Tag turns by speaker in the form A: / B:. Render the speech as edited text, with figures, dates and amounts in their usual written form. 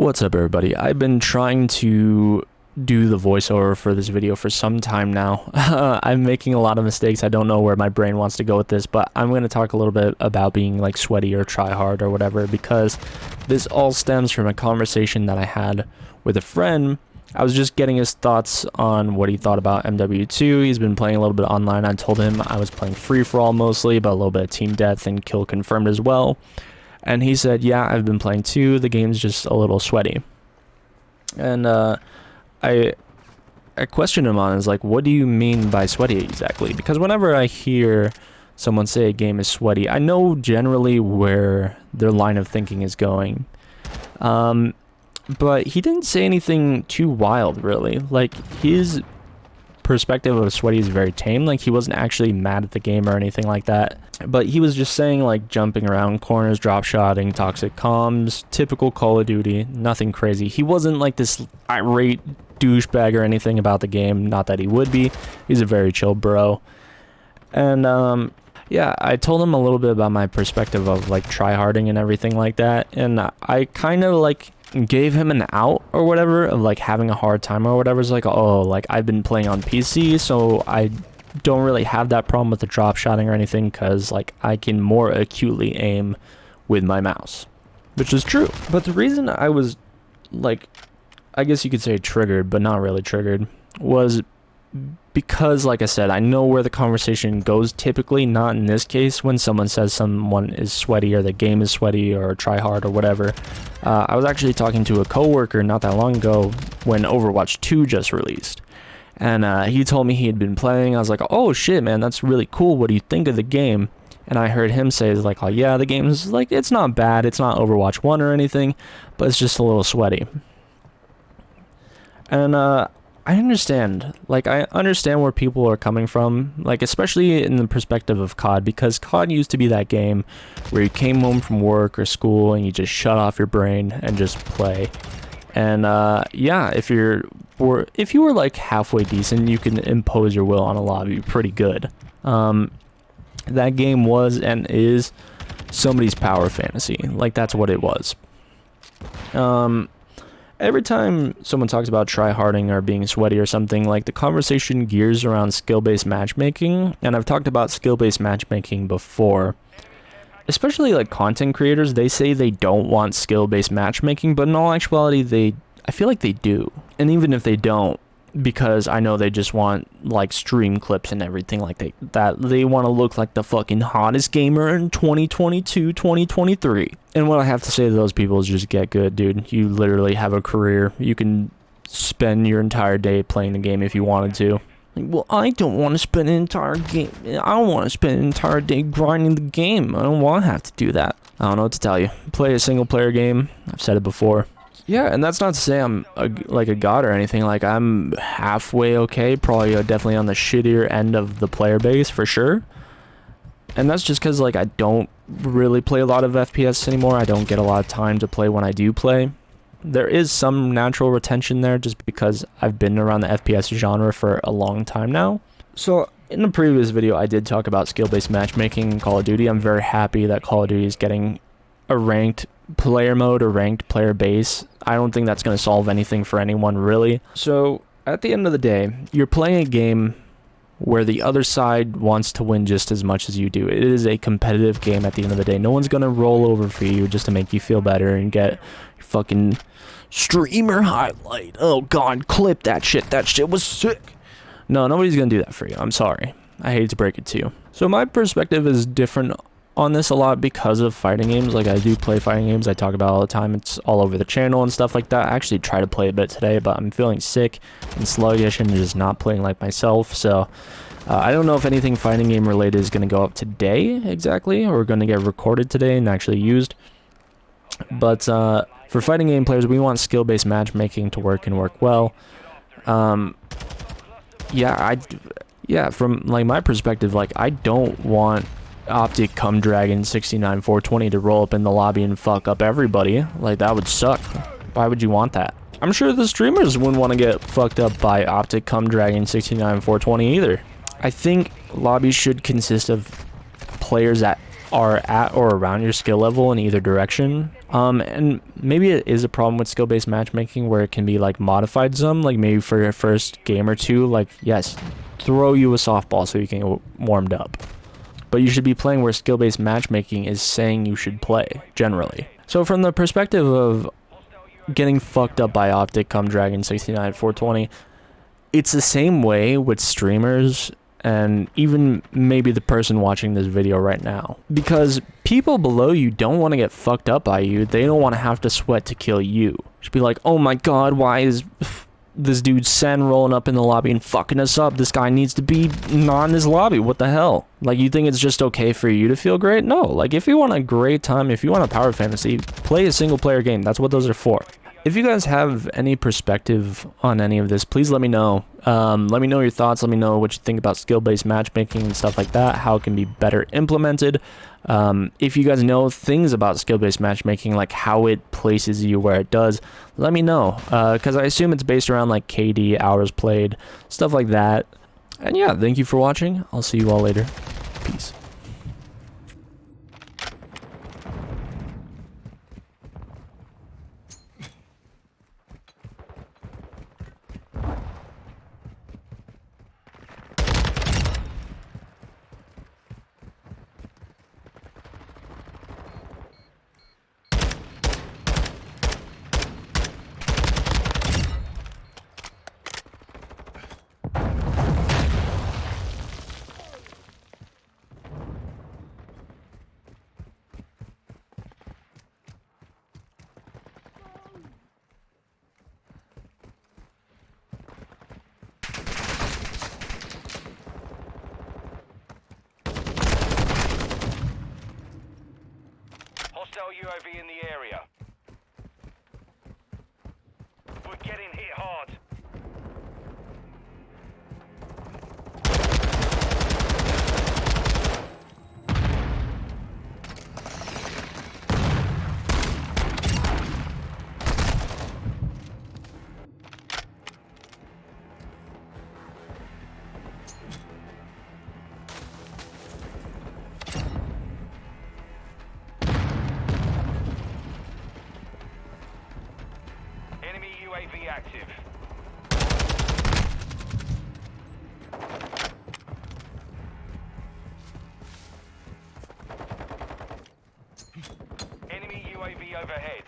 A: What's up, everybody? I've been trying to do the voiceover for this video for some time now. I'm making a lot of mistakes. I don't know where my brain wants to go with this, but I'm going to talk a little bit about being like sweaty or try hard or whatever, because this all stems from a conversation that I had with a friend. I was just getting his thoughts on what he thought about MW2. He's been playing a little bit online. I told him I was playing free-for-all mostly, but a little bit of team death and kill confirmed as well. And he said, yeah, I've been playing too. The game's just a little sweaty. And I questioned him on, is like, what do you mean by sweaty exactly? Because whenever I hear someone say a game is sweaty, I know generally where their line of thinking is going. But he didn't say anything too wild, really. Like, his perspective of sweaty is very tame. Like, he wasn't actually mad at the game or anything like that, but he was just saying, like, jumping around corners, drop shotting, toxic comms, typical Call of Duty, nothing crazy. He wasn't like this irate douchebag or anything about the game. Not that he would be. He's a very chill bro. And yeah, I told him a little bit about my perspective of like tryharding and everything like that, and I kind of like gave him an out or whatever of like having a hard time or whatever. It's like, oh, like I've been playing on PC, so I don't really have that problem with the drop shotting or anything, because like I can more acutely aim with my mouse, which is true. But the reason I was like, I guess you could say triggered, but not really triggered, was because, like I said, I know where the conversation goes typically, not in this case. When someone says someone is sweaty or the game is sweaty or try hard or whatever. I was actually talking to a coworker not that long ago when Overwatch 2 just released. And he told me he had been playing. I was like, oh shit, man, that's really cool. What do you think of the game? And I heard him say, like, oh yeah, the game's like, it's not bad. It's not Overwatch 1 or anything, but it's just a little sweaty. And I understand, like, I understand where people are coming from, like, especially in the perspective of COD, because COD used to be that game where you came home from work or school and you just shut off your brain and just play. And yeah, if you were like halfway decent, you can impose your will on a lobby pretty good. That game was and is somebody's power fantasy. Like, that's what it was. Every time someone talks about tryharding or being sweaty or something, like, the conversation gears around skill-based matchmaking, and I've talked about skill-based matchmaking before. Especially like content creators, they say they don't want skill-based matchmaking, but in all actuality, I feel like they do. And even if they don't, because I know they just want like stream clips and everything like that, they want to look like the fucking hottest gamer in 2022, 2023. And what I have to say to those people is just get good, dude. You literally have a career. You can spend your entire day playing the game if you wanted to. Like, well, I don't want to spend an entire game. I don't want to spend an entire day grinding the game. I don't want to have to do that. I don't know what to tell you. Play a single player game. I've said it before. Yeah, and that's not to say I'm like a god or anything. Like, I'm halfway okay, probably definitely on the shittier end of the player base for sure. And that's just because, like, I don't really play a lot of FPS anymore. I don't get a lot of time to play when I do play. There is some natural retention there just because I've been around the FPS genre for a long time now. So in the previous video, I did talk about skill-based matchmaking in Call of Duty. I'm very happy that Call of Duty is getting a ranked player mode or ranked player base. I don't think that's going to solve anything for anyone, really. So at the end of the day, you're playing a game where the other side wants to win just as much as you do. It is a competitive game at the end of the day. No one's going to roll over for you just to make you feel better and get your fucking streamer highlight. Oh god, clip that shit. That shit was sick. No, nobody's going to do that for you. I'm sorry. I hate to break it to you. So my perspective is different on this a lot because of fighting games. Like, I do play fighting games. I talk about it all the time. It's all over the channel and stuff like that. I actually try to play a bit today, but I'm feeling sick and sluggish and just not playing like myself. So I don't know if anything fighting game related is going to go up today exactly, or going to get recorded today and actually used. But for fighting game players, we want skill-based matchmaking to work and work well. Yeah, from like my perspective, like, I don't want Optic Cum Dragon 69420 to roll up in the lobby and fuck up everybody. Like, that would suck. Why would you want that? I'm sure the streamers wouldn't want to get fucked up by Optic Cum Dragon 69420 either. I think lobbies should consist of players that are at or around your skill level in either direction. And maybe it is a problem with skill-based matchmaking where it can be like modified some, like maybe for your first game or two, like yes, throw you a softball so you can get warmed up. But you should be playing where skill-based matchmaking is saying you should play, generally. So from the perspective of getting fucked up by Optic come Dragon 69 at 420, it's the same way with streamers and even maybe the person watching this video right now. Because people below you don't want to get fucked up by you. They don't want to have to sweat to kill you. Just be like, oh my god, why is this dude Sen rolling up in the lobby and fucking us up? This guy needs to be not in this lobby. What the hell? Like, you think it's just okay for you to feel great? No. Like, if you want a great time, if you want a power fantasy, play a single player game. That's what those are for. If you guys have any perspective on any of this, please let me know. Let me know your thoughts. Let me know what you think about skill-based matchmaking and stuff like that, how it can be better implemented. If you guys know things about skill-based matchmaking, like how it places you where it does, let me know. Because I assume it's based around like KD, hours played, stuff like that. And yeah, thank you for watching. I'll see you all later. Peace.
B: Hostile UAV in the area. We're getting hit hard. Enemy UAV active. Enemy UAV overhead.